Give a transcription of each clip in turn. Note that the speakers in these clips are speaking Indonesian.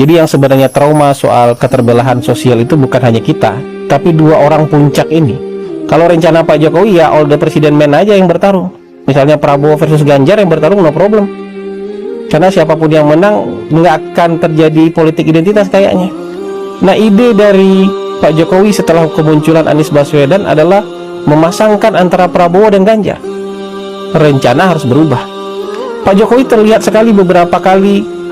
Jadi yang sebenarnya trauma soal keterbelahan sosial itu bukan hanya kita, tapi dua orang puncak ini. Kalau rencana Pak Jokowi ya all the president man aja yang bertarung. Misalnya Prabowo versus Ganjar yang bertarung, no problem. Karena siapapun yang menang nggak akan terjadi politik identitas kayaknya. Nah, ide dari Pak Jokowi setelah kemunculan Anies Baswedan adalah memasangkan antara Prabowo dan Ganjar. Rencana harus berubah. Pak Jokowi terlihat sekali beberapa kali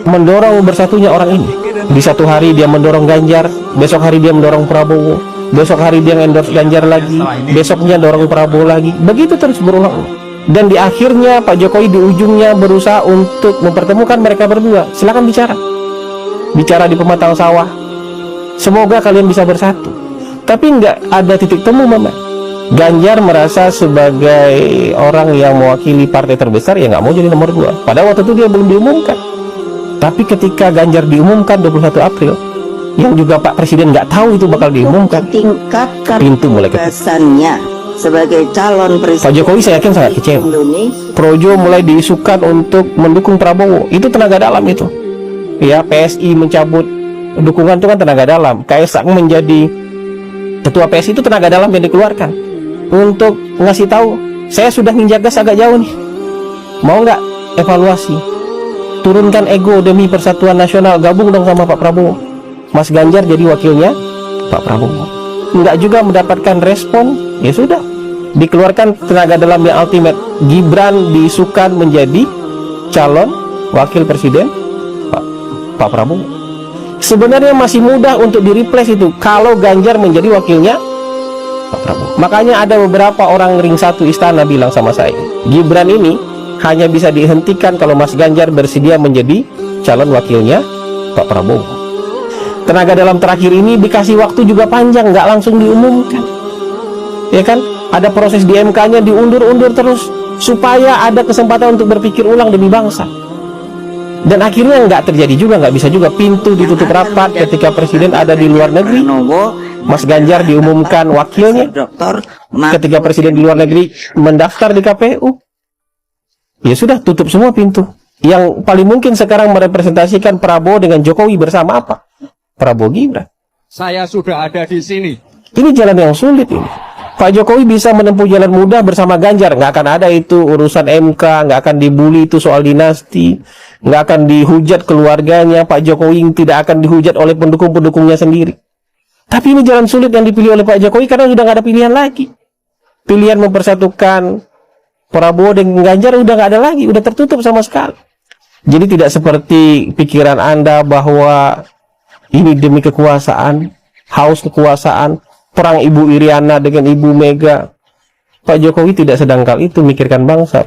mendorong bersatunya orang ini. Di satu hari dia mendorong Ganjar, besok hari dia mendorong Prabowo, besok hari dia endorse Ganjar lagi, besoknya dorong Prabowo lagi. Begitu terus berulang. Dan di akhirnya Pak Jokowi di ujungnya berusaha untuk mempertemukan mereka berdua. Silakan bicara. Bicara di pematang sawah. Semoga kalian bisa bersatu. Tapi nggak ada titik temu, Mama. Ganjar merasa sebagai orang yang mewakili partai terbesar ya nggak mau jadi nomor 2. Padahal waktu itu dia belum diumumkan. Tapi ketika Ganjar diumumkan 21 April, yang juga Pak Presiden nggak tahu itu bakal diumumkan, tingkatkan pintu mulai kebebasannya sebagai calon presiden. Pak Jokowi saya yakin sangat kecewa. Projo mulai diisukan untuk mendukung Prabowo. Itu tenaga dalam itu. Ya, PSI mencabut dukungan itu kan tenaga dalam. Kaisang menjadi ketua PSI itu tenaga dalam yang dikeluarkan untuk ngasih tahu saya sudah nginjak gas agak jauh nih, mau nggak evaluasi, turunkan ego demi persatuan nasional, gabung dong sama Pak Prabowo. Mas Ganjar jadi wakilnya Pak Prabowo. Nggak juga mendapatkan respon, ya sudah dikeluarkan tenaga dalam yang ultimate. Gibran diisukan menjadi calon wakil presiden Pak Prabowo. Sebenarnya masih mudah untuk di-replace itu kalau Ganjar menjadi wakilnya Pak Prabowo. Makanya ada beberapa orang ring satu istana bilang sama saya, Gibran ini hanya bisa dihentikan kalau Mas Ganjar bersedia menjadi calon wakilnya Pak Prabowo. Tenaga dalam terakhir ini dikasih waktu juga panjang, nggak langsung diumumkan. Ya kan? Ada proses di MK-nya diundur-undur terus supaya ada kesempatan untuk berpikir ulang demi bangsa. Dan akhirnya nggak terjadi juga, nggak bisa juga. Pintu ditutup rapat ketika presiden ada di luar negeri. Mas Ganjar diumumkan wakilnya ketika presiden di luar negeri mendaftar di KPU. Ya sudah, tutup semua pintu. Yang paling mungkin sekarang merepresentasikan Prabowo dengan Jokowi bersama apa? Prabowo Gibran. Saya sudah ada di sini. Ini jalan yang sulit ini. Pak Jokowi bisa menempuh jalan mudah bersama Ganjar. Nggak akan ada itu urusan MK, nggak akan dibully itu soal dinasti, nggak akan dihujat keluarganya. Pak Jokowi tidak akan dihujat oleh pendukung-pendukungnya sendiri. Tapi ini jalan sulit yang dipilih oleh Pak Jokowi karena sudah nggak ada pilihan lagi. Pilihan mempersatukan Prabowo dengan Ganjar udah nggak ada lagi, udah tertutup sama sekali. Jadi tidak seperti pikiran Anda bahwa ini demi kekuasaan, haus kekuasaan, perang Ibu Iriana dengan Ibu Mega. Pak Jokowi tidak sedangkal itu mikirkan bangsa.